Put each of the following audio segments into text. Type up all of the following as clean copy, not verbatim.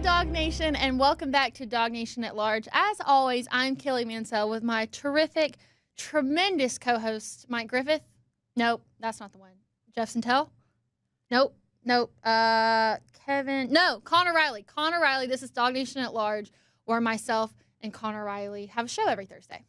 DawgNation, and welcome back to DawgNation at Large. As always, I'm Kaylee Mansell with my terrific, tremendous co-host, Mike Griffith. Nope, that's not the one. Jeff Sentell? Nope. Kevin? No, Connor Riley. Connor Riley, this is DawgNation at Large, where myself and Connor Riley have a show every Thursday.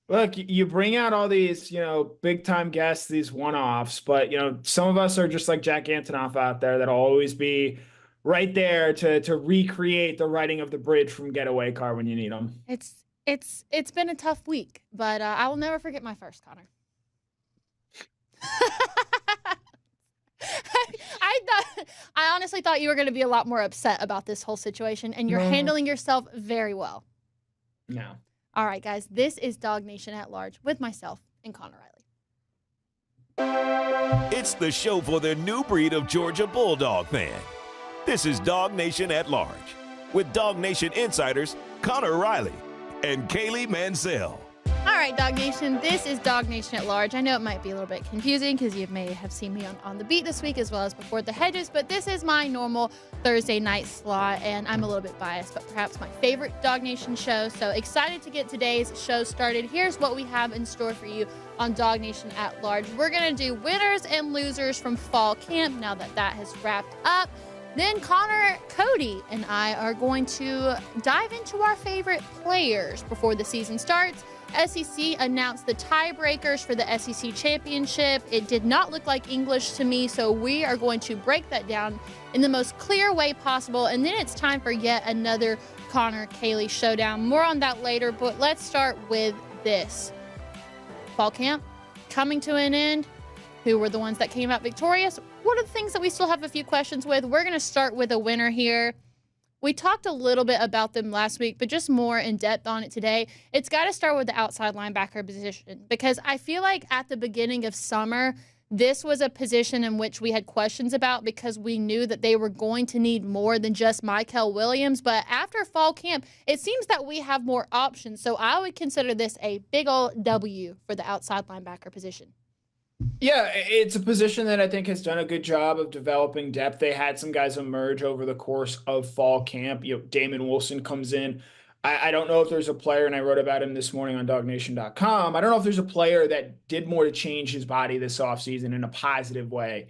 Look, you bring out all these, big-time guests, these one-offs, but, some of us are just like Jack Antonoff out there that'll always be right there to recreate the writing of the bridge from Getaway Car when you need them. It's been a tough week, but I will never forget my first, Connor. I honestly thought you were going to be a lot more upset about this whole situation, and you're handling yourself very well. No. All right, guys, this is DawgNation at Large with myself and Connor Riley. It's the show for the new breed of Georgia Bulldog fan. This is DawgNation at Large with DawgNation insiders Connor Riley and Kaylee Mansell. All right, DawgNation, this is DawgNation at Large. I know it might be a little bit confusing because you may have seen me on the beat this week as well as before the hedges, but this is my normal Thursday night slot, and I'm a little bit biased, but perhaps my favorite DawgNation show. So excited to get today's show started. Here's what we have in store for you on DawgNation at Large. We're going to do winners and losers from fall camp now that that has wrapped up. Then Connor, Cody, and I are going to dive into our favorite players before the season starts. SEC announced the tiebreakers for the SEC championship. It did not look like English to me, so we are going to break that down in the most clear way possible. And then it's time for yet another Connor Kaylee Showdown. More on that later, but let's start with this. Fall camp coming to an end. Who were the ones that came out victorious? What are the things that we still have a few questions with? We're going to start with a winner here. We talked a little bit about them last week, but just more in depth on it today. It's got to start with the outside linebacker position because I feel like at the beginning of summer, this was a position in which we had questions about because we knew that they were going to need more than just Michael Williams. But after fall camp, it seems that we have more options. So I would consider this a big old W for the outside linebacker position. Yeah, it's a position that I think has done a good job of developing depth. They had some guys emerge over the course of fall camp. Damon Wilson comes in. I don't know if there's a player, and I wrote about him this morning on DawgNation.com. I don't know if there's a player that did more to change his body this offseason in a positive way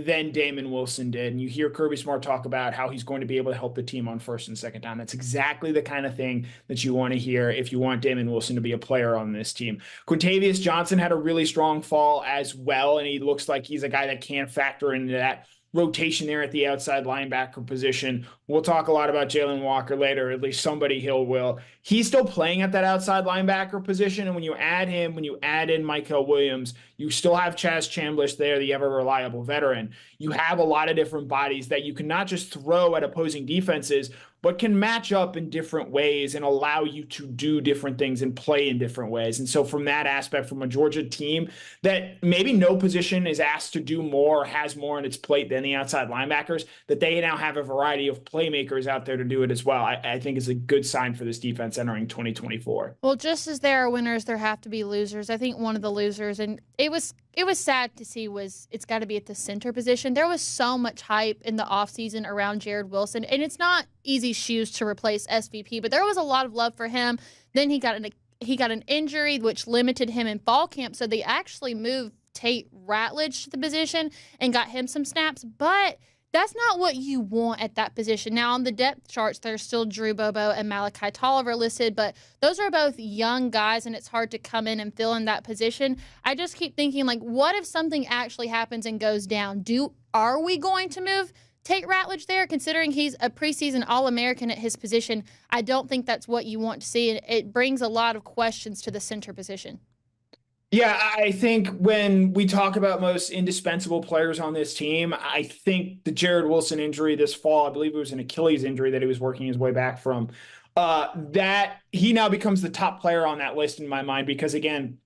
than Damon Wilson did. And you hear Kirby Smart talk about how he's going to be able to help the team on first and second down. That's exactly the kind of thing that you want to hear if you want Damon Wilson to be a player on this team. Quintavious Johnson had a really strong fall as well, and he looks like he's a guy that can factor into that rotation there at the outside linebacker position. We'll talk a lot about Jalen Walker later, at least somebody will. He's still playing at that outside linebacker position, and when you add him, when you add in Michael Williams, you still have Chaz Chambliss there, the ever-reliable veteran. You have a lot of different bodies that you can not just throw at opposing defenses, but can match up in different ways and allow you to do different things and play in different ways. And so from that aspect, from a Georgia team that maybe no position is asked to do more or has more on its plate than the outside linebackers, that they now have a variety of playmakers out there to do it as well, I think is a good sign for this defense entering 2024. Well, just as there are winners, there have to be losers. I think one of the losers, and it was sad to see, was it's got to be at the center position. There was so much hype in the offseason around Jared Wilson, and it's not easy shoes to replace SVP, but there was a lot of love for him. Then he got an injury, which limited him in fall camp, so they actually moved Tate Ratledge to the position and got him some snaps, but that's not what you want at that position. Now, on the depth charts, there's still Drew Bobo and Malachi Tolliver listed, but those are both young guys, and it's hard to come in and fill in that position. I just keep thinking, what if something actually happens and goes down? Are we going to move Tate Ratledge there, considering he's a preseason All-American at his position? I don't think that's what you want to see, and it brings a lot of questions to the center position. Yeah, I think when we talk about most indispensable players on this team, I think the Jared Wilson injury this fall, I believe it was an Achilles injury that he was working his way back from, that he now becomes the top player on that list in my mind because, again,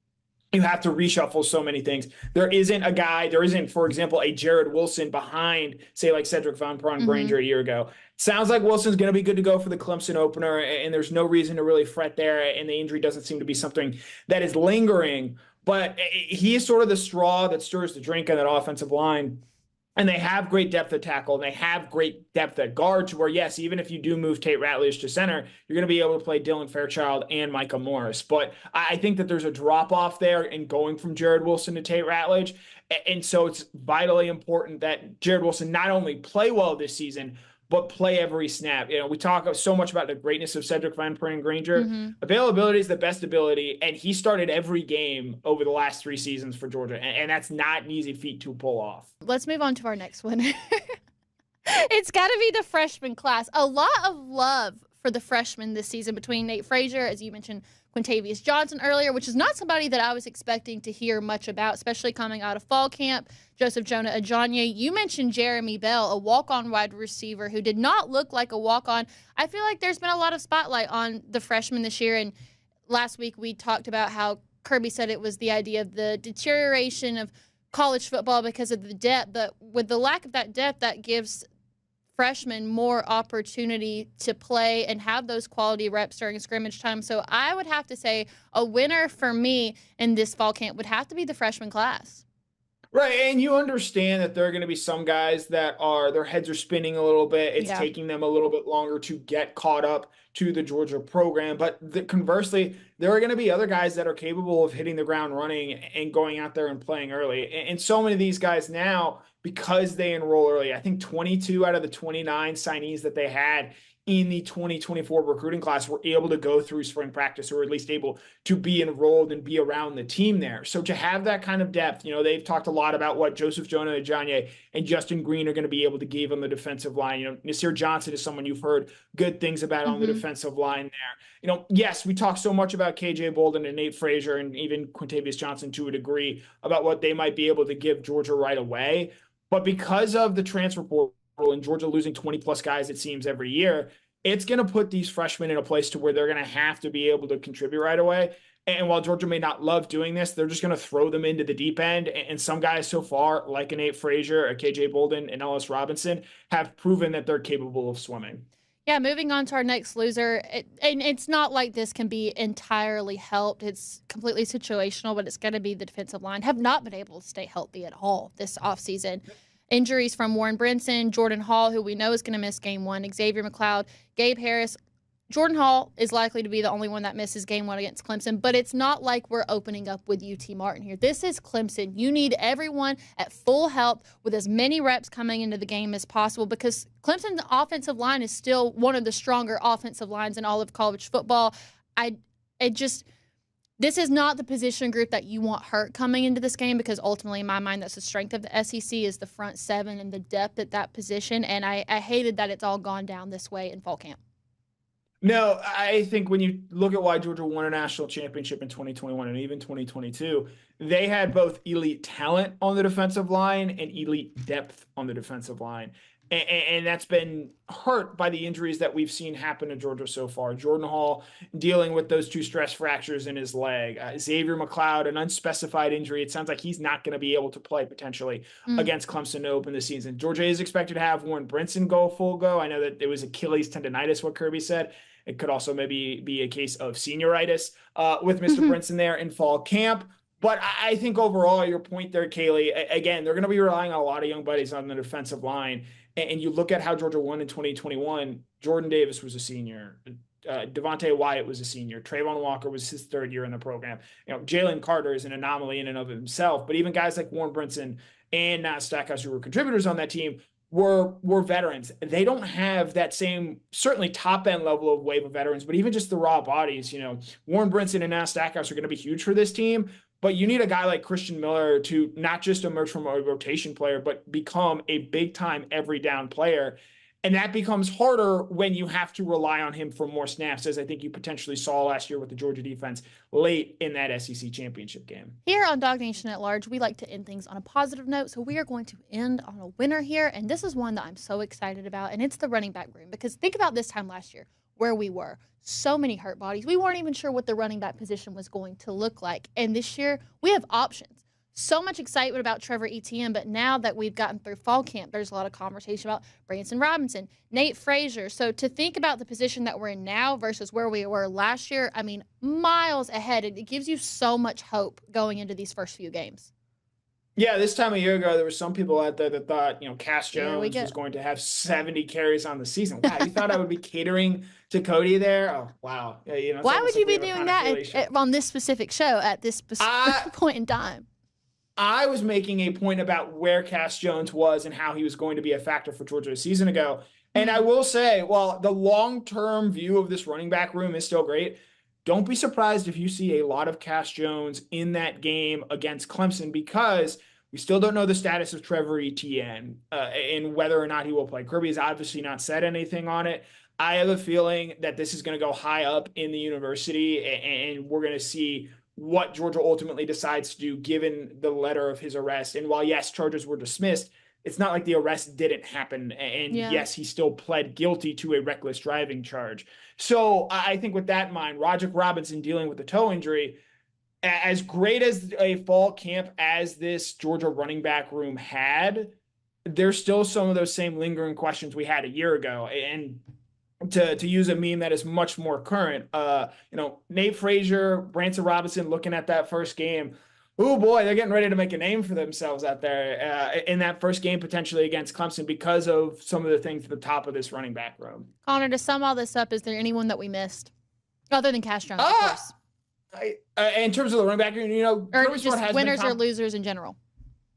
you have to reshuffle so many things. There isn't, for example, a Jared Wilson behind, say, like Cedric Von Granger a year ago. Sounds like Wilson's going to be good to go for the Clemson opener, and there's no reason to really fret there, and the injury doesn't seem to be something that is lingering. But he is sort of the straw that stirs the drink on that offensive line. And they have great depth at tackle, and they have great depth at guard to where, yes, even if you do move Tate Ratledge to center, you're going to be able to play Dylan Fairchild and Micah Morris. But I think that there's a drop-off there in going from Jared Wilson to Tate Ratledge. And so it's vitally important that Jared Wilson not only play well this season, but play every snap. We talk so much about the greatness of Cedric Van Pern Granger. Mm-hmm. Availability is the best ability, and he started every game over the last 3 seasons for Georgia, and that's not an easy feat to pull off. Let's move on to our next one. It's got to be the freshman class. A lot of love for the freshmen this season between Nate Frazier, as you mentioned, Quintavious Johnson earlier, which is not somebody that I was expecting to hear much about, especially coming out of fall camp. Joseph Jonah Ajanye. You mentioned Jeremy Bell, a walk-on wide receiver who did not look like a walk-on. I feel like there's been a lot of spotlight on the freshmen this year, and last week we talked about how Kirby said it was the idea of the deterioration of college football because of the depth, but with the lack of that depth, that gives freshmen more opportunity to play and have those quality reps during scrimmage time. So I would have to say a winner for me in this fall camp would have to be the freshman class. Right, and you understand that there are going to be some guys that their heads are spinning a little bit. It's taking them a little bit longer to get caught up to the Georgia program. But conversely, there are going to be other guys that are capable of hitting the ground running and going out there and playing early. And so many of these guys now, because they enroll early, I think 22 out of the 29 signees that they had in the 2024 recruiting class were able to go through spring practice, or at least able to be enrolled and be around the team there. So to have that kind of depth, they've talked a lot about what Joseph Jonah Ajanye and Justin Green are going to be able to give on the defensive line. Nasir Johnson is someone you've heard good things about on the defensive line there. Yes, we talk so much about KJ Bolden and Nate Frazier and even Quintavious Johnson to a degree about what they might be able to give Georgia right away. But because of the transfer portal and Georgia losing 20 plus guys, it seems, every year, it's going to put these freshmen in a place to where they're going to have to be able to contribute right away. And while Georgia may not love doing this, they're just going to throw them into the deep end. And some guys so far, like a Nate Frazier, a KJ Bolden, and Ellis Robinson, have proven that they're capable of swimming. Yeah, moving on to our next loser. And it's not like this can be entirely helped. It's completely situational, but it's going to be the defensive line. Have not been able to stay healthy at all this offseason. Injuries from Warren Brinson, Jordan Hall, who we know is going to miss game 1, Xavier McLeod, Gabe Harris. Jordan Hall is likely to be the only one that misses game 1 against Clemson, but it's not like we're opening up with UT Martin here. This is Clemson. You need everyone at full health with as many reps coming into the game as possible, because Clemson's offensive line is still one of the stronger offensive lines in all of college football. This is not the position group that you want hurt coming into this game, because ultimately, in my mind, that's the strength of the SEC is the front 7 and the depth at that position. And I hated that it's all gone down this way in fall camp. No, I think when you look at why Georgia won a national championship in 2021 and even 2022, they had both elite talent on the defensive line and elite depth on the defensive line. And that's been hurt by the injuries that we've seen happen to Georgia so far. Jordan Hall dealing with those 2 stress fractures in his leg. Xavier McLeod, an unspecified injury. It sounds like he's not going to be able to play potentially against Clemson to open the season. Georgia is expected to have Warren Brinson go full go. I know that it was Achilles tendonitis, what Kirby said. It could also maybe be a case of senioritis with Mr. Brinson there in fall camp. But I think overall, your point there, Kaylee, again, they're going to be relying on a lot of young buddies on the defensive line. And you look at how Georgia won in 2021, Jordan Davis was a senior. Devontae Wyatt was a senior. Trayvon Walker was his 3rd year in the program. Jalen Carter is an anomaly in and of himself. But even guys like Warren Brinson and Nat Stackhouse, who were contributors on that team, were veterans. They don't have that same, certainly top-end level of wave of veterans, but even just the raw bodies. Warren Brinson and Nat Stackhouse are going to be huge for this team. But you need a guy like Christian Miller to not just emerge from a rotation player, but become a big-time every-down player. And that becomes harder when you have to rely on him for more snaps, as I think you potentially saw last year with the Georgia defense late in that SEC championship game. Here on DawgNation at Large, we like to end things on a positive note, so we are going to end on a winner here. And this is one that I'm so excited about, and it's the running back room. Because think about this time last year, where we were. So many hurt bodies. We weren't even sure what the running back position was going to look like. And this year, we have options. So much excitement about Trevor Etienne, but now that we've gotten through fall camp, there's a lot of conversation about Branson Robinson, Nate Frazier. So to think about the position that we're in now versus where we were last year, I mean, miles ahead. It gives you so much hope going into these first few games. Yeah, this time a year ago, there were some people out there that thought, Cass Here we Jones go. was going to have 70 carries on the season. Wow, you thought I would be catering to Cody there? Oh, wow. Yeah, it's Why would almost you like we be have a doing Connor that Kaylee show. on this specific show at this point in time? I was making a point about where Cass Jones was and how he was going to be a factor for Georgia a season ago. And I will say, while the long-term view of this running back room is still great, don't be surprised if you see a lot of Cass Jones in that game against Clemson, because we still don't know the status of Trevor Etienne and whether or not he will play. Kirby has obviously not said anything on it. I have a feeling that this is going to go high up in the university, and we're going to see what Georgia ultimately decides to do given the letter of his arrest. And while, yes, charges were dismissed, it's not like the arrest didn't happen. And yes, he still pled guilty to a reckless driving charge. So I think with that in mind, Roderick Robinson dealing with a toe injury, as great as a fall camp as this Georgia running back room had, there's still some of those same lingering questions we had a year ago. And to use a meme that is much more current, Nate Frazier, Branson Robinson looking at that first game. Oh boy, they're getting ready to make a name for themselves out there in that first game potentially against Clemson because of some of the things at the top of this running back room. Connor, to sum all this up, is there anyone that we missed other than Cass Jones, of course? In terms of the running back, or just winners or losers in general.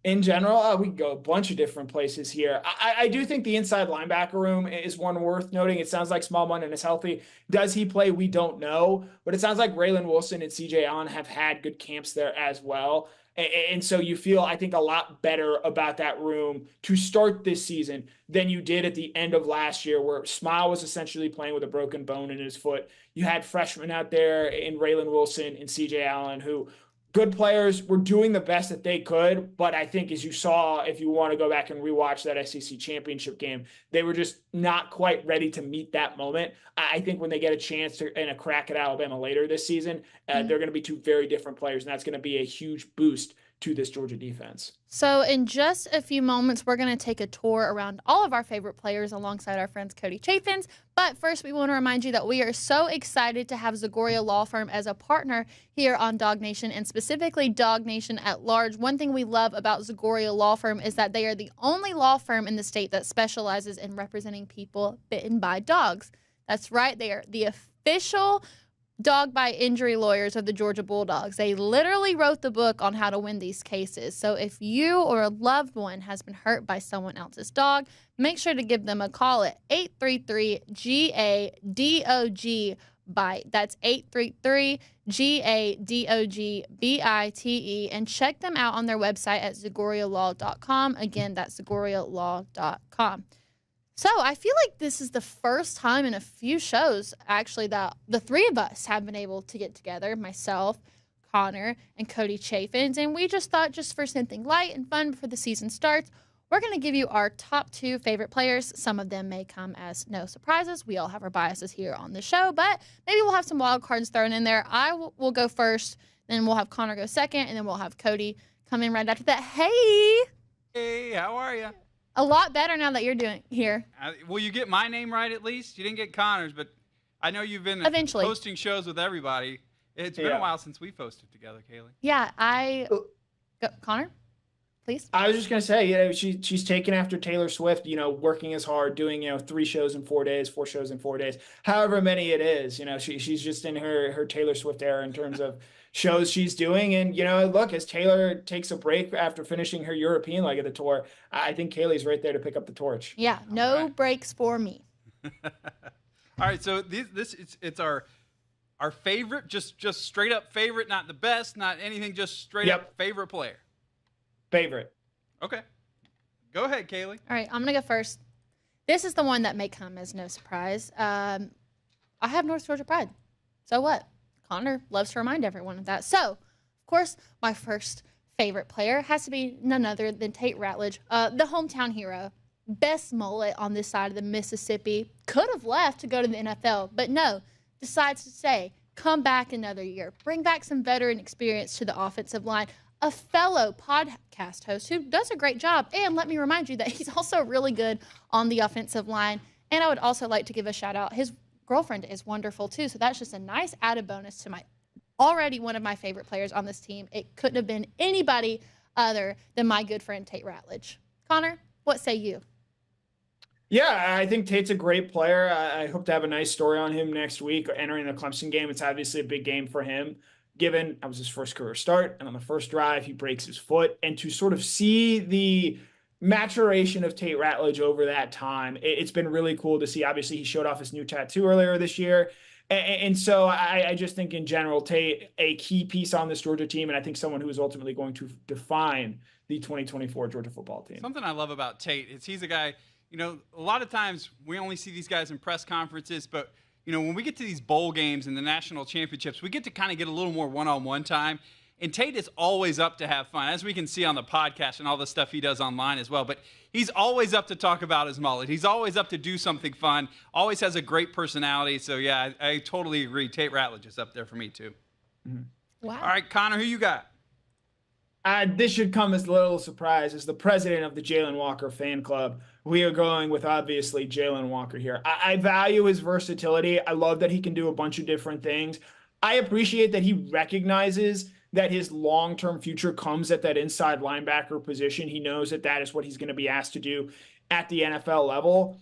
In general, we can go a bunch of different places here. I do think the inside linebacker room is one worth noting. It sounds like Small Munson is healthy. Does he play? We don't know. But it sounds like Raylan Wilson and CJ Allen have had good camps there as well. And so you feel, I think, a lot better about that room to start this season than you did at the end of last year, where Smile was essentially playing with a broken bone in his foot. You had freshmen out there in Raylan Wilson and CJ Allen who – good players were doing the best that they could, but I think, as you saw, if you want to go back and rewatch that SEC championship game, they were just not quite ready to meet that moment. I think when they get a chance to and a crack at Alabama later this season, they're going to be two very different players, and that's going to be a huge boost to this Georgia defense. So in just a few moments, we're going to take a tour around all of our favorite players alongside our friends Cody Chaffins. But first, we want to remind you that we are so excited to have Zagoria Law Firm as a partner here on DawgNation, and specifically DawgNation at large. One thing we love about Zagoria Law Firm is that they are the only law firm in the state that specializes in representing people bitten by dogs. That's right. They are the official dog bite injury lawyers of the Georgia Bulldogs. They literally wrote the book on how to win these cases. So if you or a loved one has been hurt by someone else's dog, make sure to give them a call at 833-GA-DOG-BITE. That's 833-GA-DOG-BITE. And check them out on their website at ZagoriaLaw.com. Again, that's ZagoriaLaw.com. So I feel like this is the first time in a few shows, actually, that the three of us have been able to get together, myself, Connor, and Cody Chaffins. And we just thought, just for something light and fun before the season starts, we're going to give you our top 2 favorite players. Some of them may come as no surprises. We all have our biases here on the show, but maybe we'll have some wild cards thrown in there. I will go first, then we'll have Connor go second, and then we'll have Cody come in right after that. Hey! Hey, how are you? A lot better now that you're doing here. Will you get my name right at least? You didn't get Connor's, but I know you've been eventually hosting shows with everybody. It's been a while since we've hosted together, Kaylee. Yeah, Connor, please. I was just going to say, she's taken after Taylor Swift, working as hard, doing, 3 shows in 4 days, 4 shows in 4 days, however many it is. She's just in her Taylor Swift era in terms of shows she's doing. And, look, as Taylor takes a break after finishing her European leg of the tour, I think Kaylee's right there to pick up the torch. Yeah, no breaks for me. All right, so it's our favorite, just straight up favorite, not the best, not anything, just straight up favorite player. Favorite. Okay. Go ahead, Kaylee. All right, I'm going to go first. This is the one that may come as no surprise. I have North Georgia pride. So what? Connor loves to remind everyone of that. So, of course, my first favorite player has to be none other than Tate Ratledge, the hometown hero. Best mullet on this side of the Mississippi. Could have left to go to the NFL, but no, decides to stay. Come back another year. Bring back some veteran experience to the offensive line. A fellow podcast host who does a great job. And let me remind you that he's also really good on the offensive line. And I would also like to give a shout out. His girlfriend is wonderful too. So that's just a nice added bonus to my already one of my favorite players on this team. It couldn't have been anybody other than my good friend Tate Ratledge. Connor, what say you? Yeah, I think Tate's a great player. I hope to have a nice story on him next week entering the Clemson game. It's obviously a big game for him, given that was his first career start. And on the first drive, he breaks his foot. And to sort of see the maturation of Tate Ratledge over that time, it's been really cool to see. Obviously, he showed off his new tattoo earlier this year. And so I just think in general, Tate, a key piece on this Georgia team, and I think someone who is ultimately going to define the 2024 Georgia football team. Something I love about Tate is he's a guy, a lot of times we only see these guys in press conferences, but, when we get to these bowl games and the national championships, we get to kind of get a little more one-on-one time. And Tate is always up to have fun, as we can see on the podcast and all the stuff he does online as well. But he's always up to talk about his mullet. He's always up to do something fun, always has a great personality. So, yeah, I totally agree. Tate Ratledge is up there for me, too. Mm-hmm. Wow. All right, Connor, who you got? This should come as a little surprise. As the president of the Jalen Walker fan club, we are going with, obviously, Jalen Walker here. I value his versatility. I love that he can do a bunch of different things. I appreciate that he recognizes that his long-term future comes at that inside linebacker position. He knows that that is what he's going to be asked to do at the NFL level.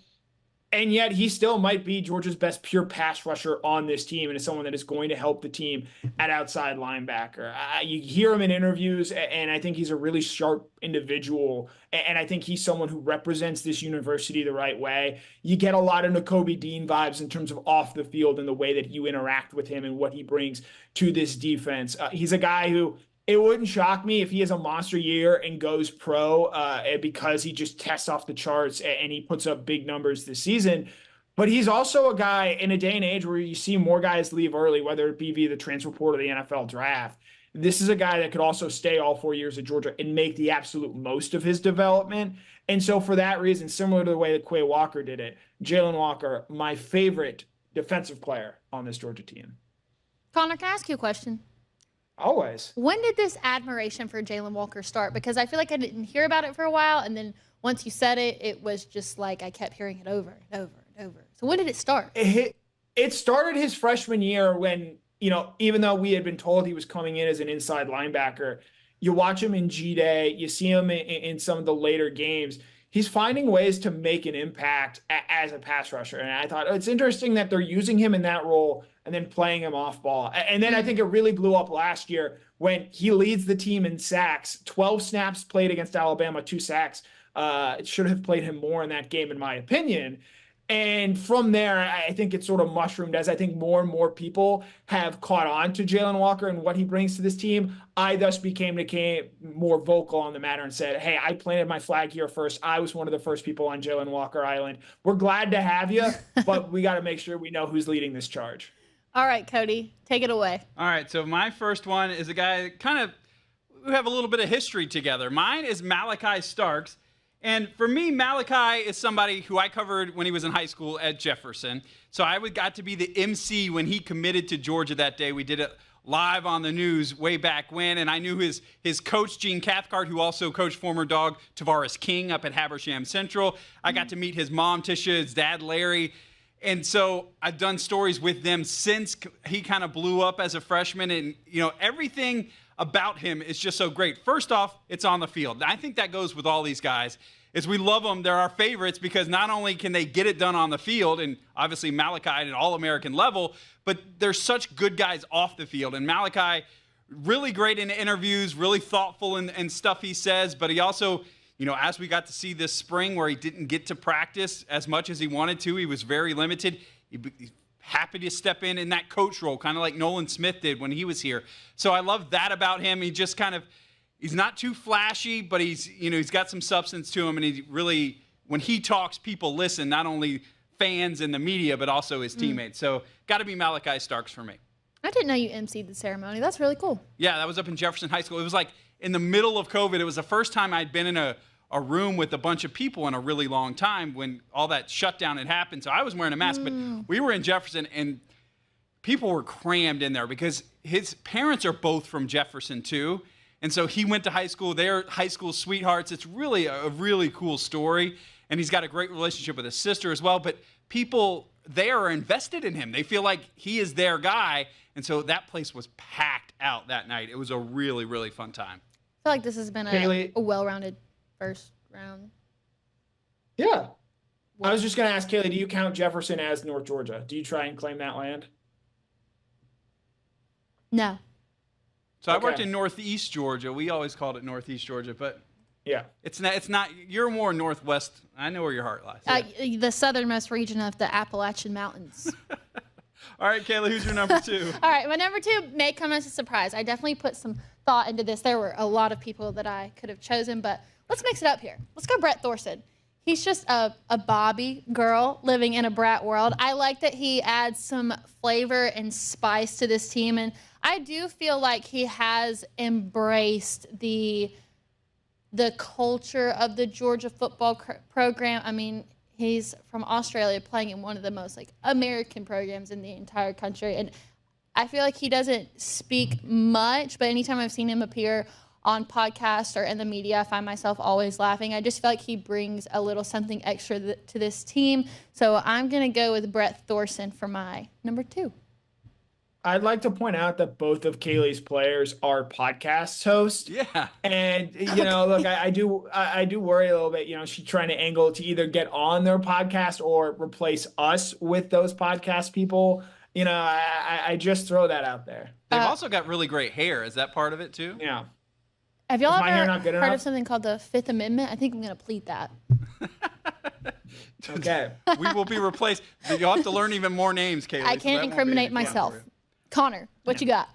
And yet he still might be Georgia's best pure pass rusher on this team and is someone that is going to help the team at outside linebacker. You hear him in interviews, and I think he's a really sharp individual. And I think he's someone who represents this university the right way. You get a lot of Nakobe Dean vibes in terms of off the field and the way that you interact with him and what he brings to this defense. He's a guy who, it wouldn't shock me if he has a monster year and goes pro because he just tests off the charts and he puts up big numbers this season. But he's also a guy in a day and age where you see more guys leave early, whether it be via the transfer portal or the NFL draft. This is a guy that could also stay all 4 years at Georgia and make the absolute most of his development. And so for that reason, similar to the way that Quay Walker did it, Jalen Walker, my favorite defensive player on this Georgia team. Connor, can I ask you a question? Always. When did this admiration for Jalen Walker start? Because I feel like I didn't hear about it for a while, and then once you said it, it was just like I kept hearing it over and over and over. So when did it start? It started his freshman year when, even though we had been told he was coming in as an inside linebacker, you watch him in GameDay, you see him in some of the later games. He's finding ways to make an impact as a pass rusher. And I thought, it's interesting that they're using him in that role and then playing him off ball. And then I think it really blew up last year when he leads the team in sacks. 12 snaps played against Alabama, 2 sacks. It should have played him more in that game, in my opinion. And from there, I think it sort of mushroomed as I think more and more people have caught on to Jalen Walker and what he brings to this team. I thus became more vocal on the matter and said, hey, I planted my flag here first. I was one of the first people on Jalen Walker Island. We're glad to have you, but we got to make sure we know who's leading this charge. All right, Cody, take it away. All right, so my first one is a guy we have a little bit of history together. Mine is Malachi Starks. And for me, Malachi is somebody who I covered when he was in high school at Jefferson. So I got to be the MC when he committed to Georgia that day. We did it live on the news way back when. And I knew his coach, Gene Cathcart, who also coached former Dog Tavares King up at Habersham Central. I got to meet his mom, Tisha, his dad, Larry. And so I've done stories with them since he kind of blew up as a freshman. And, everything about him is just so great. First off, it's on the field. I think that goes with all these guys. Is we love them. They're our favorites because not only can they get it done on the field, and obviously Malachi at an All-American level, but they're such good guys off the field. And Malachi, really great in interviews, really thoughtful in stuff he says, but he also, as we got to see this spring where he didn't get to practice as much as he wanted to, he was very limited. He's happy to step in that coach role, kind of like Nolan Smith did when he was here. So I love that about him. He just he's not too flashy, but he's got some substance to him, and he really, when he talks, people listen, not only fans and the media, but also his teammates. So got to be Malachi Starks for me. I didn't know you emceed the ceremony. That's really cool. Yeah, that was up in Jefferson High School. It was like in the middle of COVID. It was the first time I'd been in a room with a bunch of people in a really long time when all that shutdown had happened. So I was wearing a mask, but we were in Jefferson, and people were crammed in there because his parents are both from Jefferson too. And so he went to high school. They're high school sweethearts. It's really a really cool story. And he's got a great relationship with his sister as well. But people there are invested in him. They feel like he is their guy. And so that place was packed out that night. It was a really, really fun time. feel like this has been a well-rounded first round. Yeah. I was just going to ask Kaylee, do you count Jefferson as North Georgia? Do you try and claim that land? No. So I worked in Northeast Georgia. We always called it Northeast Georgia, but yeah, it's not. You're more Northwest. I know where your heart lies. The southernmost region of the Appalachian Mountains. All right, Kayla, who's your number 2? All right, my number 2 may come as a surprise. I definitely put some thought into this. There were a lot of people that I could have chosen, but let's mix it up here. Let's go Brett Thorson. He's just a Bobby girl living in a brat world. I like that he adds some flavor and spice to this team, and I do feel like he has embraced the culture of the Georgia football program. I mean, he's from Australia playing in one of the most American programs in the entire country. And I feel like he doesn't speak much, but anytime I've seen him appear on podcasts or in the media, I find myself always laughing. I just feel like he brings a little something extra to this team. So I'm going to go with Brett Thorson for my number 2. I'd like to point out that both of Kaylee's players are podcast hosts. Yeah. And, look, I do worry a little bit, she's trying to angle to either get on their podcast or replace us with those podcast people. I just throw that out there. They've also got really great hair. Is that part of it too? Yeah. Have y'all ever heard of something called the Fifth Amendment? I think I'm going to plead that. Okay. We will be replaced. You'll have to learn even more names, Kaylee. I can't incriminate myself. Connor, what you got?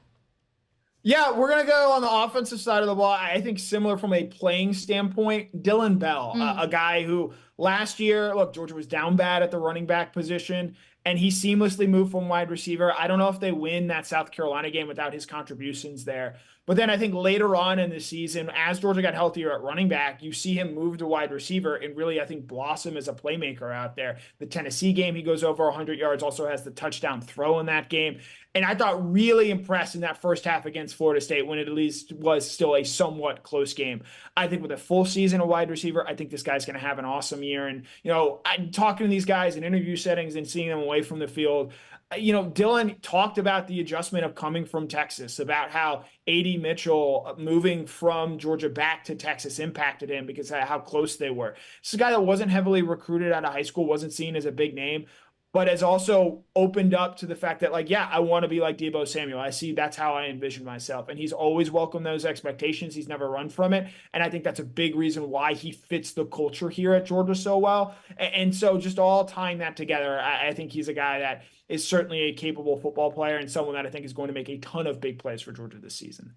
Yeah, we're going to go on the offensive side of the ball. I think similar from a playing standpoint, Dylan Bell, a guy who last year, look, Georgia was down bad at the running back position, and he seamlessly moved from wide receiver. I don't know if they win that South Carolina game without his contributions there. But then I think later on in the season, as Georgia got healthier at running back, you see him move to wide receiver and really, I think, blossom as a playmaker out there. The Tennessee game, he goes over 100 yards, also has the touchdown throw in that game. And I thought really impressed in that first half against Florida State when it at least was still a somewhat close game. I think with a full season of wide receiver, I think this guy's going to have an awesome year. And, I'm talking to these guys in interview settings and seeing them away from the field. Dylan talked about the adjustment of coming from Texas, about how A.D. Mitchell moving from Georgia back to Texas impacted him because of how close they were. This is a guy that wasn't heavily recruited out of high school, wasn't seen as a big name, but has also opened up to the fact that, I want to be like Deebo Samuel. I see that's how I envision myself. And he's always welcomed those expectations. He's never run from it. And I think that's a big reason why he fits the culture here at Georgia so well. And so just all tying that together, I think he's a guy that is certainly a capable football player and someone that I think is going to make a ton of big plays for Georgia this season.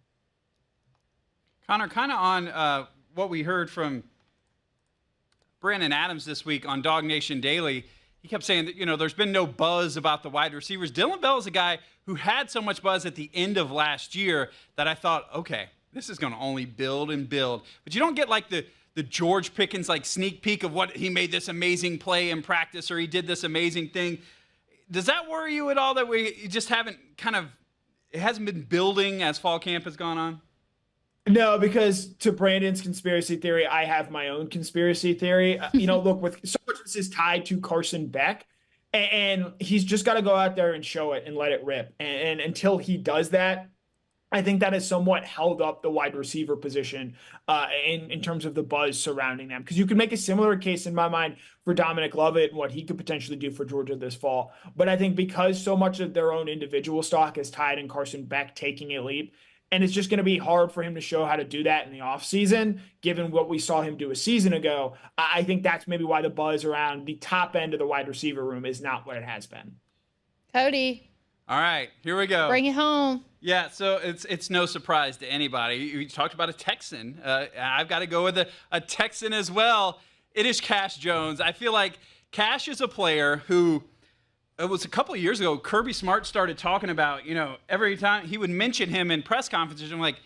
Connor, kind of on what we heard from Brandon Adams this week on DawgNation Daily, he kept saying that, there's been no buzz about the wide receivers. Dylan Bell is a guy who had so much buzz at the end of last year that I thought, okay, this is going to only build and build. But you don't get the George Pickens sneak peek of what he made this amazing play in practice or he did this amazing thing. Does that worry you at all that we just haven't it hasn't been building as fall camp has gone on? No, because to Brandon's conspiracy theory, I have my own conspiracy theory. Look, with so much of this is tied to Carson Beck, and he's just got to go out there and show it and let it rip. And until he does that, I think that has somewhat held up the wide receiver position in terms of the buzz surrounding them. Because you could make a similar case in my mind for Dominic Lovett and what he could potentially do for Georgia this fall. But I think because so much of their own individual stock is tied in Carson Beck taking a leap, and it's just going to be hard for him to show how to do that in the offseason, given what we saw him do a season ago. I think that's maybe why the buzz around the top end of the wide receiver room is not what it has been. Cody. All right, here we go. Bring it home. Yeah, so it's no surprise to anybody. You talked about a Texan. I've got to go with a Texan as well. It is Cash Jones. I feel like Cash is a player who – it was a couple of years ago, Kirby Smart started talking about, every time he would mention him in press conferences, I'm like,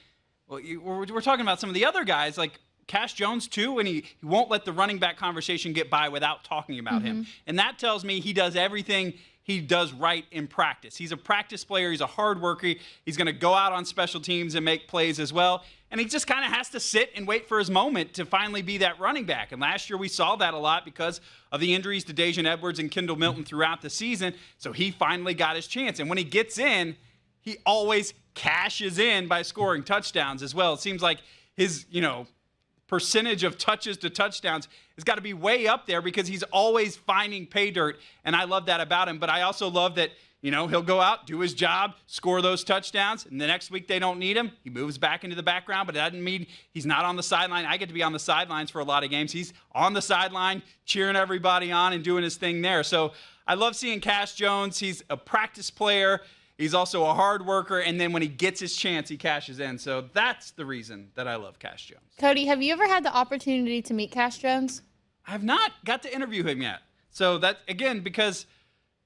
well, we're talking about some of the other guys, like Cash Jones too, and he won't let the running back conversation get by without talking about him. And that tells me he does everything he does right in practice. He's a practice player. He's a hard worker. He's going to go out on special teams and make plays as well. And he just kind of has to sit and wait for his moment to finally be that running back. And last year we saw that a lot because of the injuries to Dejan Edwards and Kendall Milton throughout the season. So he finally got his chance. And when he gets in, he always cashes in by scoring touchdowns as well. It seems like his, percentage of touches to touchdowns has got to be way up there because he's always finding pay dirt. And I love that about him. But I also love that, he'll go out, do his job, score those touchdowns. And the next week they don't need him. He moves back into the background, but it doesn't mean he's not on the sideline. I get to be on the sidelines for a lot of games. He's on the sideline, cheering everybody on and doing his thing there. So I love seeing Cash Jones. He's a practice player. He's also a hard worker, and then when he gets his chance, he cashes in. So that's the reason that I love Cash Jones. Cody, have you ever had the opportunity to meet Cash Jones? I have not got to interview him yet. So that, again, because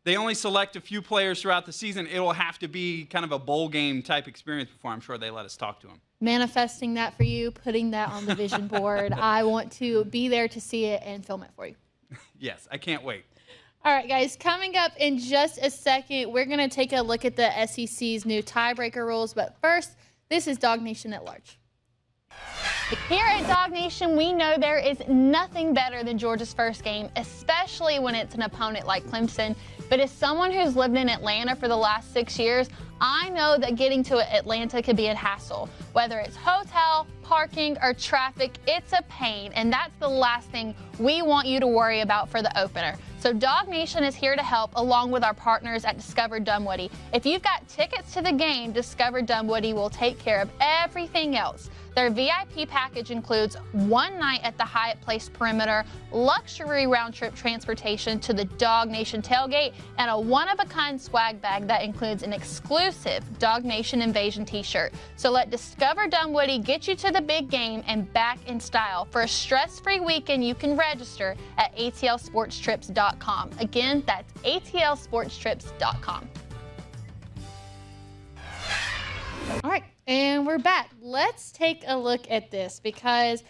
they only select a few players throughout the season, it will have to be kind of a bowl game type experience before I'm sure they let us talk to him. Manifesting that for you, putting that on the vision board. I want to be there to see it and film it for you. Yes, I can't wait. All right, guys, coming up in just a second, we're going to take a look at the SEC's new tiebreaker rules. But first, this is DawgNation at Large. Here at DawgNation, we know there is nothing better than Georgia's first game, especially when it's an opponent like Clemson. But as someone who's lived in Atlanta for the last 6 years, I know that getting to Atlanta could be a hassle. Whether it's hotel, parking, or traffic, it's a pain, and that's the last thing we want you to worry about for the opener. So DawgNation is here to help, along with our partners at Discover Dunwoody. If you've got tickets to the game, Discover Dunwoody will take care of everything else. Their VIP package includes one night at the Hyatt Place Perimeter, luxury round-trip transportation to the DawgNation tailgate, and a one-of-a-kind swag bag that includes an exclusive DawgNation Invasion t-shirt. So let Discover Dunwoody get you to the big game and back in style. For a stress-free weekend, you can register at atlsportstrips.com. Again, that's atlsportstrips.com. All right, and we're back. Let's take a look at this because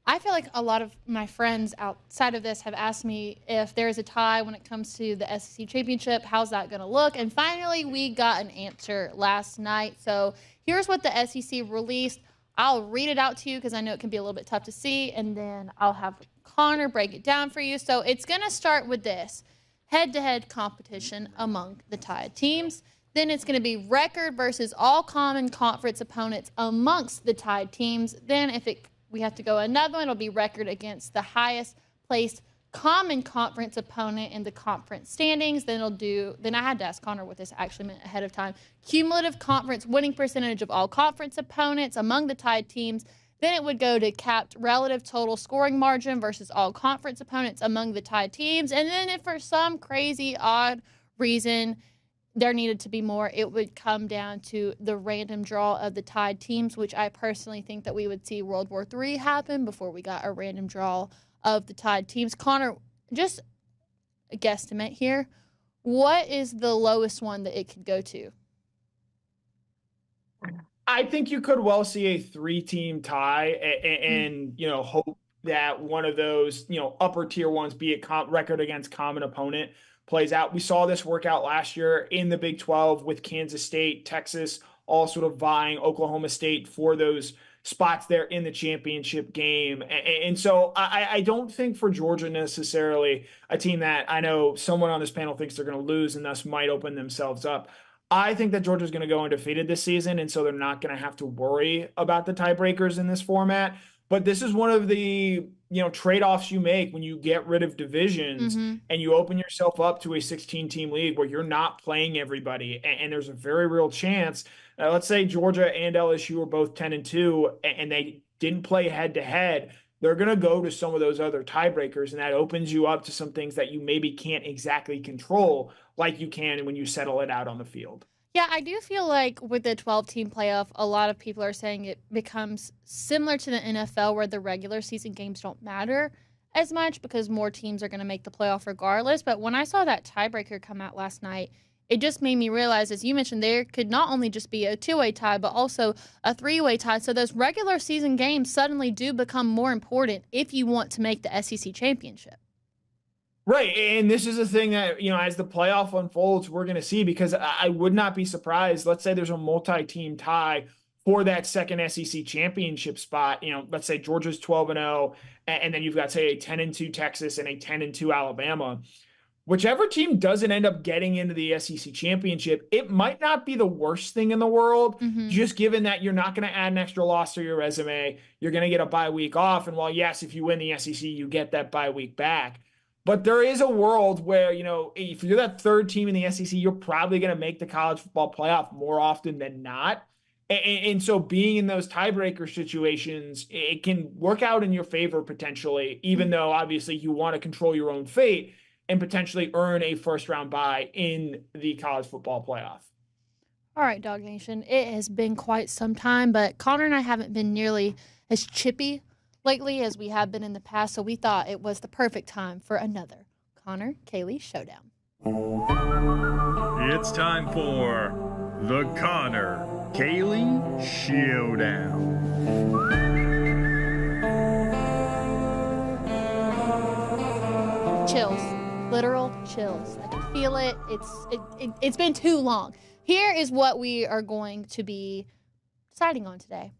I feel like a lot of my friends outside of this have asked me if there is a tie when it comes to the SEC championship. How's that going to look? And finally, we got an answer last night. So here's what the SEC released. I'll read it out to you because I know it can be a little bit tough to see, and then I'll have Connor break it down for you. So it's going to start with this head-to-head competition among the tied teams. Then it's going to be record versus all common conference opponents amongst the tied teams. Then we have to go another one, it'll be record against the highest placed common conference opponent in the conference standings. Then I had to ask Connor what this actually meant ahead of time. Cumulative conference winning percentage of all conference opponents among the tied teams. Then it would go to capped relative total scoring margin versus all conference opponents among the tied teams. And then if for some crazy odd reason there needed to be more, it would come down to the random draw of the tied teams, which I personally think that we would see World War III happen before we got a random draw of the tied teams. Connor, just a guesstimate here. What is the lowest one that it could go to? I think you could well see a 3-team tie and hope that one of those, upper tier ones, be it record against common opponent, plays out. We saw this work out last year in the Big 12 with Kansas State, Texas, all sort of vying Oklahoma State for those spots there in the championship game. And so I don't think for Georgia necessarily a team that I know someone on this panel thinks they're going to lose and thus might open themselves up. I think that Georgia's going to go undefeated this season, and so they're not going to have to worry about the tiebreakers in this format. But this is one of the trade-offs you make when you get rid of divisions and you open yourself up to a 16-team league where you're not playing everybody. And there's a very real chance. Let's say Georgia and LSU are both 10-2 and they didn't play head-to-head. They're going to go to some of those other tiebreakers, and that opens you up to some things that you maybe can't exactly control like you can when you settle it out on the field. Yeah, I do feel like with the 12-team playoff, a lot of people are saying it becomes similar to the NFL where the regular season games don't matter as much because more teams are going to make the playoff regardless. But when I saw that tiebreaker come out last night, it just made me realize, as you mentioned, there could not only just be a 2-way tie, but also a 3-way tie. So those regular season games suddenly do become more important if you want to make the SEC championship. Right. And this is a thing that, as the playoff unfolds, we're going to see, because I would not be surprised. Let's say there's a multi-team tie for that second SEC championship spot. Let's say Georgia's 12-0, and then you've got, say, a 10-2 Texas and a 10-2 Alabama. whichever team doesn't end up getting into the SEC championship, it might not be the worst thing in the world, just given that you're not going to add an extra loss to your resume. You're going to get a bye week off. And while, yes, if you win the SEC, you get that bye week back. But there is a world where, if you're that third team in the SEC, you're probably going to make the college football playoff more often than not. And so being in those tiebreaker situations, it can work out in your favor potentially, even though obviously you want to control your own fate and potentially earn a first-round bye in the college football playoff. All right, DawgNation, it has been quite some time, but Connor and I haven't been nearly as chippy lately as we have been in the past, so we thought it was the perfect time for another Connor Kaylee Showdown. It's time for the Connor Kaylee Showdown. Chills. Literal chills. I can feel it. It's been too long. Here is what we are going to be deciding on today.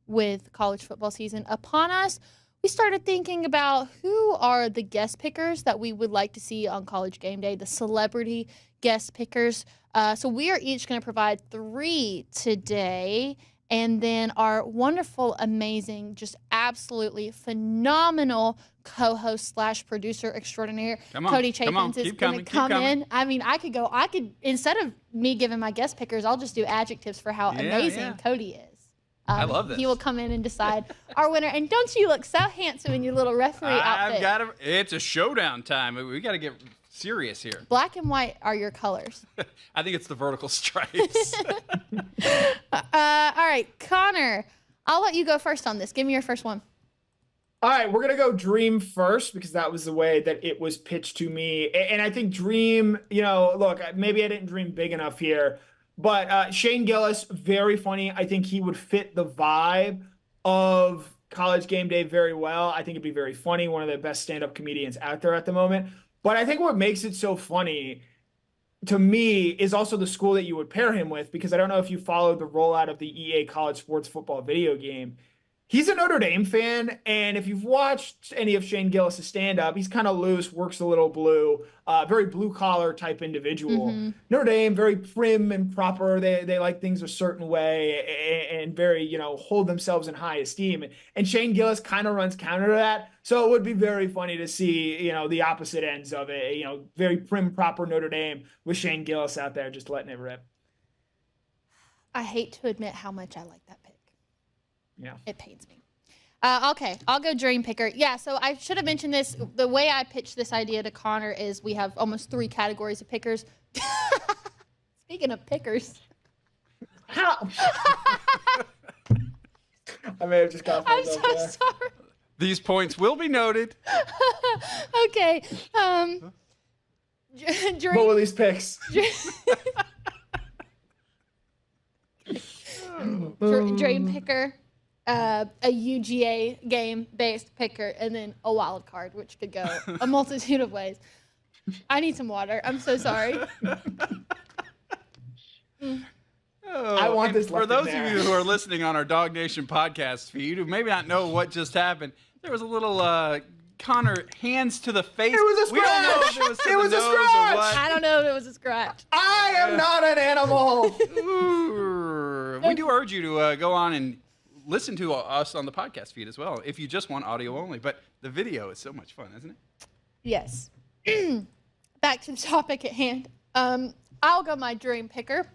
With college football season upon us, we started thinking about who are the guest pickers that we would like to see on College GameDay, the celebrity guest pickers. So we are each going to provide 3 today. And then our wonderful, amazing, just absolutely phenomenal co-host / producer extraordinaire, Cody Chaffins, is going to come in. I mean, I could, instead of me giving my guest pickers, I'll just do adjectives for how amazing Cody is. I love this. He will come in and decide our winner. And don't you look so handsome in your little referee outfit? It's a showdown time. We got to get serious here. Black and white are your colors. I think it's the vertical stripes. All right, Connor, I'll let you go first on this. Give me your first one. All right, we're going to go Dream first because that was the way that it was pitched to me. And I think Dream, look, maybe I didn't dream big enough here, but Shane Gillis, very funny. I think he would fit the vibe of College GameDay very well. I think it'd be very funny, one of the best stand-up comedians out there at the moment. But I think what makes it so funny to me is also the school that you would pair him with, because I don't know if you followed the rollout of the EA College Sports Football video game. He's a Notre Dame fan, and if you've watched any of Shane Gillis' stand-up, he's kind of loose, works a little blue, very blue-collar type individual. Notre Dame, very prim and proper. They like things a certain way and very, hold themselves in high esteem. And Shane Gillis kind of runs counter to that. So it would be very funny to see, the opposite ends of it, very prim, proper Notre Dame with Shane Gillis out there just letting it rip. I hate to admit how much I like that pick. Yeah. It pains me. Okay, I'll go Dream Picker. Yeah, so I should have mentioned this. The way I pitched this idea to Connor is we have almost 3 categories of pickers. Speaking of pickers. How? I may have just got I'm so sorry. These points will be noted. Okay. Dream. What were these picks? Dream Picker. A UGA game-based picker, and then a wild card, which could go a multitude of ways. I need some water. I'm so sorry. I want this. For those of you who are listening on our DawgNation podcast feed, who maybe not know what just happened, there was a little Connor hands to the face. It was a scratch. We don't know if it was to it the was nose a scratch. or what. I don't know if it was a scratch. I am not an animal. We do urge you to go on and listen to us on the podcast feed as well, if you just want audio only. But the video is so much fun, isn't it? Yes. Back to the topic at hand. I'll go my Dream Picker.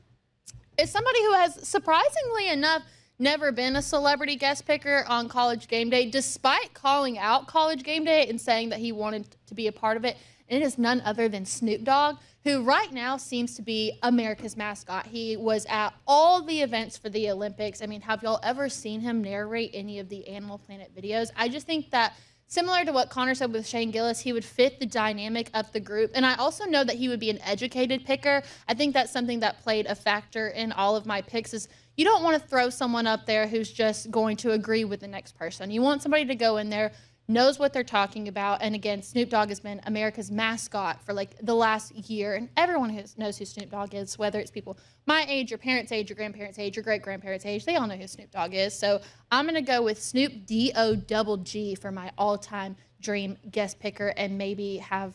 It's somebody who has, surprisingly enough, never been a celebrity guest picker on College GameDay, despite calling out College GameDay and saying that he wanted to be a part of it. And it is none other than Snoop Dogg, who right now seems to be America's mascot. He was at all the events for the Olympics. I mean, have y'all ever seen him narrate any of the Animal Planet videos? I just think that, similar to what Connor said with Shane Gillis, he would fit the dynamic of the group. And I also know that he would be an educated picker. I think that's something that played a factor in all of my picks is you don't want to throw someone up there who's just going to agree with the next person. You want somebody to go in there, knows what they're talking about. And again, Snoop Dogg has been America's mascot for like the last year. And everyone knows who Snoop Dogg is, whether it's people my age, your parents' age, your grandparents' age, your great-grandparents' age. They all know who Snoop Dogg is. So I'm going to go with Snoop D-O-double-G for my all-time dream guest picker and maybe have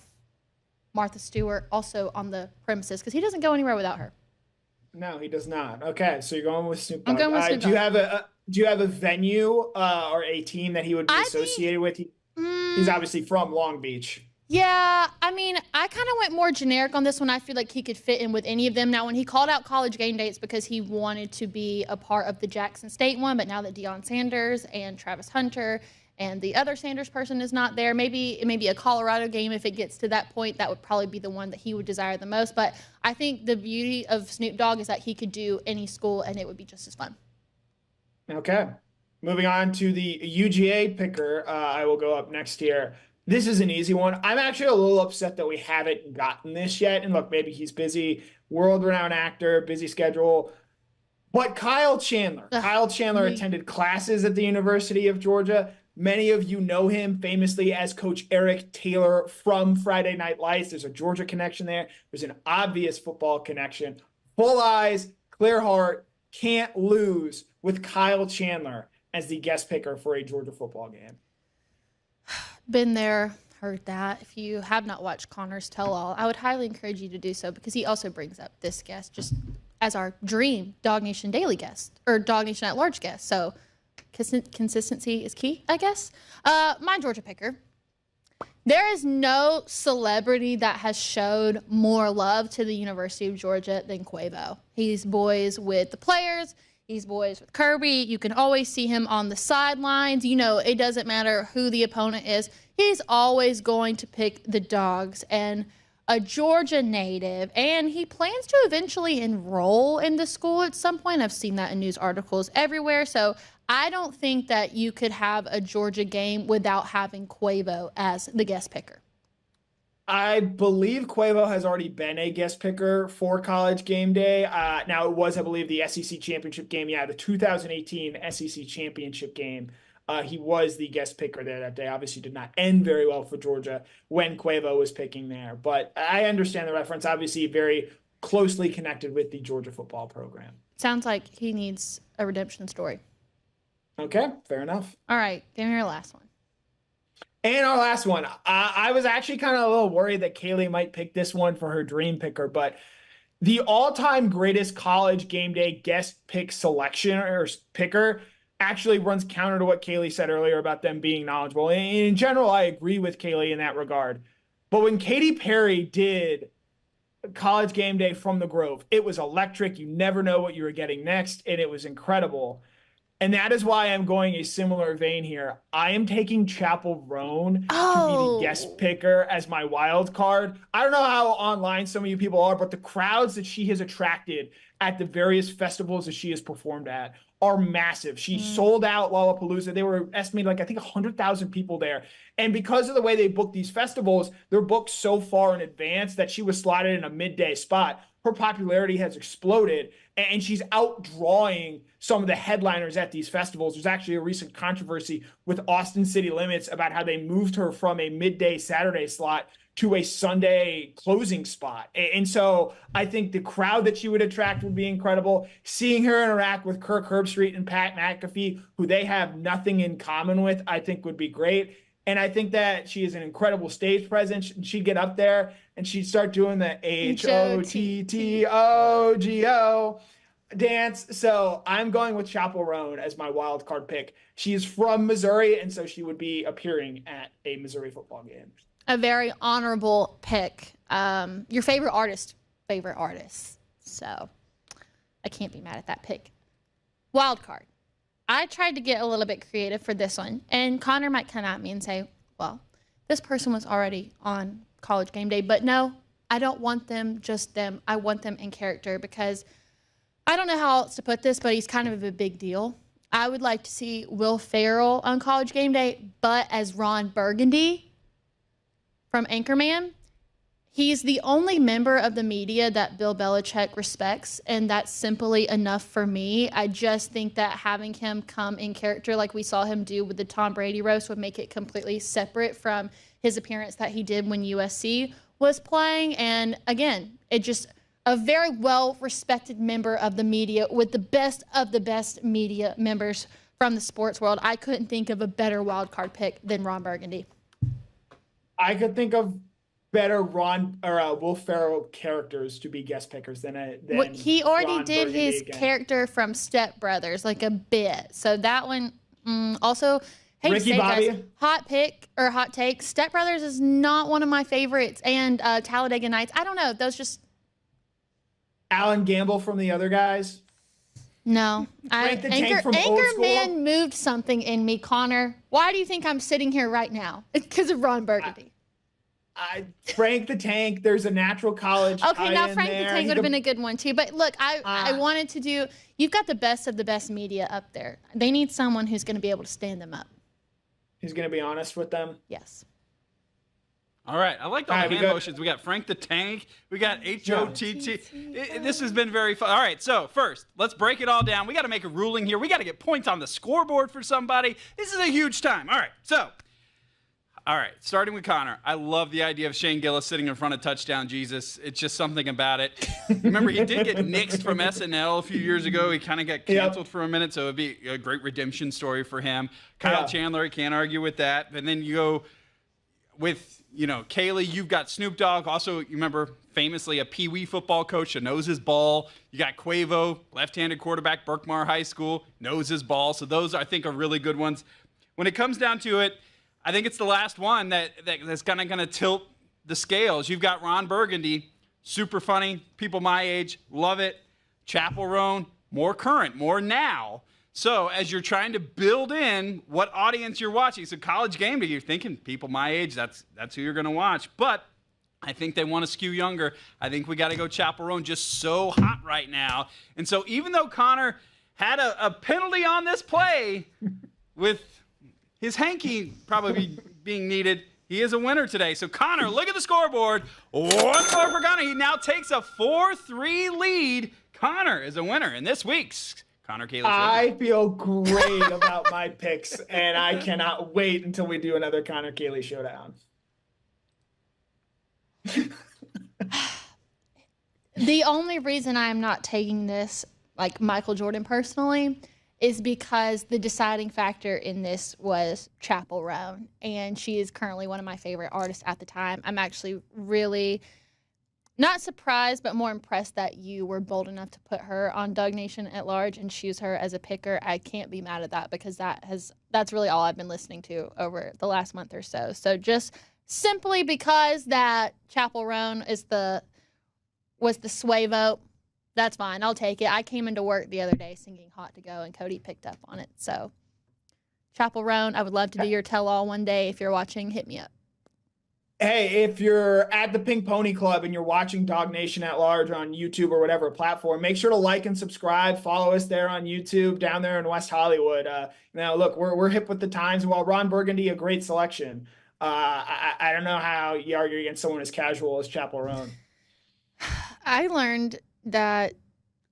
Martha Stewart also on the premises because he doesn't go anywhere without her. No, he does not. Okay, so you're going with Snoop Dogg. I'm going with Snoop Do you Dogg. have a venue or a team that he would be associated with? He's obviously from Long Beach. Yeah, I mean, I kind of went more generic on this one. I feel like he could fit in with any of them. Now, when he called out College GameDay, it's because he wanted to be a part of the Jackson State one. But now that Deion Sanders and Travis Hunter and the other Sanders person is not there, maybe a Colorado game, if it gets to that point, that would probably be the one that he would desire the most. But I think the beauty of Snoop Dogg is that he could do any school, and it would be just as fun. Okay. Moving on to the UGA picker, I will go up next here. This is an easy one. I'm actually a little upset that we haven't gotten this yet. And look, maybe he's busy, world-renowned actor, busy schedule. But Kyle Chandler. Kyle Chandler attended classes at the University of Georgia. Many of you know him famously as Coach Eric Taylor from Friday Night Lights. There's a Georgia connection there. There's an obvious football connection. Full eyes, clear heart, can't lose with Kyle Chandler as the guest picker for a Georgia football game. Been there, heard that. If you have not watched Connor's Tell-All, I would highly encourage you to do so because he also brings up this guest just as our dream DawgNation Daily guest or DawgNation at Large guest. So consistency is key, I guess. My Georgia picker. There is no celebrity that has showed more love to the University of Georgia than Quavo. He's boys with the players. He's boys with Kirby. You can always see him on the sidelines. You know, it doesn't matter who the opponent is. He's always going to pick the Dogs, and a Georgia native, and he plans to eventually enroll in the school at some point. I've seen that in news articles everywhere. So I don't think that you could have a Georgia game without having Quavo as the guest picker. I believe Quavo has already been a guest picker for College GameDay. Now, it was, I believe, the SEC Championship game. Yeah, the 2018 SEC Championship game. He was the guest picker there that day. Obviously did not end very well for Georgia when Quavo was picking there. But I understand the reference. Obviously very closely connected with the Georgia football program. Sounds like he needs a redemption story. Okay, fair enough. All right, give me your last one. And our last one, I was actually kind of a little worried that Kaylee might pick this one for her dream picker, but the all-time greatest College GameDay guest pick selection or picker actually runs counter to what Kaylee said earlier about them being knowledgeable. And in general, I agree with Kaylee in that regard. But when Katy Perry did College GameDay from the Grove, it was electric. You never know what you were getting next, and it was incredible. And that is why I'm going a similar vein here. I am taking Chapel Roan to be the guest picker as my wild card. I don't know how online some of you people are, but the crowds that she has attracted at the various festivals that she has performed at are massive. She sold out Lollapalooza. They were estimated like, I think 100,000 people there. And because of the way they book these festivals, they're booked so far in advance that she was slotted in a midday spot. Her popularity has exploded, and she's outdrawing some of the headliners at these festivals. There's actually a recent controversy with Austin City Limits about how they moved her from a midday Saturday slot to a Sunday closing spot. And so I think the crowd that she would attract would be incredible. Seeing her interact with Kirk Herbstreit and Pat McAfee, who they have nothing in common with, I think would be great. And I think that she is an incredible stage presence. She'd get up there and she'd start doing the HOTTOGO dance. So I'm going with Chapel Roan as my wild card pick. She is from Missouri, and so she would be appearing at a Missouri football game. A very honorable pick. Your favorite artist. So I can't be mad at that pick. Wild card. I tried to get a little bit creative for this one, and Connor might come at me and say, well, this person was already on College GameDay, but no, I don't want them, just them. I want them in character because I don't know how else to put this, but he's kind of a big deal. I would like to see Will Ferrell on College GameDay, but as Ron Burgundy from Anchorman. He's the only member of the media that Bill Belichick respects, and that's simply enough for me. I just think that having him come in character like we saw him do with the Tom Brady roast would make it completely separate from his appearance that he did when USC was playing. And again, it just a very well-respected member of the media with the best of the best media members from the sports world. I couldn't think of a better wild card pick than Ron Burgundy. I could think of better Will Ferrell characters to be guest pickers than he already Ron did Burgundy his again. character from Step Brothers, like a bit. So that one also. Hey, Ricky say, Bobby. guys, hot take. Step Brothers is not one of my favorites, and Talladega Nights. I don't know. Those just Alan Gamble from the other guys. no. Frank the Tank from Old School. Anchorman moved something in me, Connor. Why do you think I'm sitting here right now? It's because of Ron Burgundy. Frank the Tank. There's a natural college. Okay, now tie-in Frank the there. Tank He would have could- been a good one too. But look, I wanted to do. You've got the best of the best media up there. They need someone who's going to be able to stand them up. He's going to be honest with them. Yes. All right, I like all All the right, hand motions. We got Frank the Tank. We got HOTT. This has been very fun. All right, so first, let's break it all down. We got to make a ruling here. We got to get points on the scoreboard for somebody. This is a huge time. All right, starting with Connor. I love the idea of Shane Gillis sitting in front of Touchdown Jesus. It's just something about it. Remember, he did get nixed from SNL a few years ago. He kind of got canceled for a minute, so it would be a great redemption story for him. Kyle Chandler, I can't argue with that. And then you go with, Kaylee, you've got Snoop Dogg. Also, you remember, famously a Pee Wee football coach that knows his ball. You got Quavo, left-handed quarterback, Berkmar High School, knows his ball. So those, I think, are really good ones. When it comes down to it, I think it's the last one that's kind of going to tilt the scales. You've got Ron Burgundy, super funny, people my age, love it. Chapel Roan, more current, more now. So as you're trying to build in what audience you're watching, so College GameDay, you're thinking people my age, that's who you're going to watch. But I think they want to skew younger. I think we got to go Chapel Roan, just so hot right now. And so even though Connor had a penalty on this play with his hanky probably being needed, he is a winner today. So Connor, look at the scoreboard. One more for Connor. He now takes a 4-3 lead. Connor is a winner in this week's Connor Kaylee Showdown. I feel great about my picks, and I cannot wait until we do another Connor Kaylee Showdown. The only reason I am not taking this, like Michael Jordan personally, is because the deciding factor in this was Chapel Roan, and she is currently one of my favorite artists at the time. I'm actually really not surprised, but more impressed that you were bold enough to put her on DawgNation at large and choose her as a picker. I can't be mad at that because that's really all I've been listening to over the last month or so. So just simply because that Chapel Roan was the sway vote, that's fine. I'll take it. I came into work the other day singing Hot to Go, and Cody picked up on it. So, Chapel Roan, I would love to do your tell-all one day. If you're watching, hit me up. Hey, if you're at the Pink Pony Club and you're watching DawgNation at large on YouTube or whatever platform, make sure to like and subscribe. Follow us there on YouTube down there in West Hollywood. Now, look, we're hip with the times. While Ron Burgundy, a great selection. I don't know how you argue against someone as casual as Chapel Roan. I learned that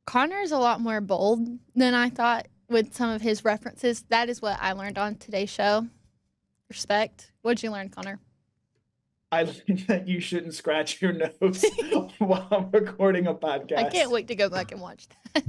Connor is a lot more bold than I thought with some of his references. That is what I learned on today's show. Respect. What'd you learn, Connor? I learned that you shouldn't scratch your nose while I'm recording a podcast. I can't wait to go back and watch that.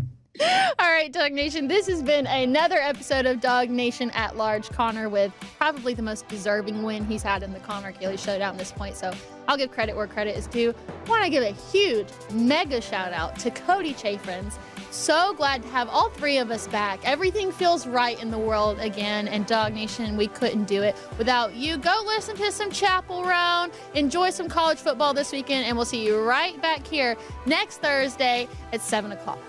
All right, DawgNation, this has been another episode of DawgNation at Large. Connor with probably the most deserving win he's had in the Connor Kaylee Showdown at this point, so I'll give credit where credit is due. I want to give a huge, mega shout out to Cody Chaffins. So glad to have all three of us back. Everything feels right in the world again, and DawgNation, we couldn't do it without you. Go listen to some Chapel Roan, enjoy some college football this weekend, and we'll see you right back here next Thursday at 7 o'clock.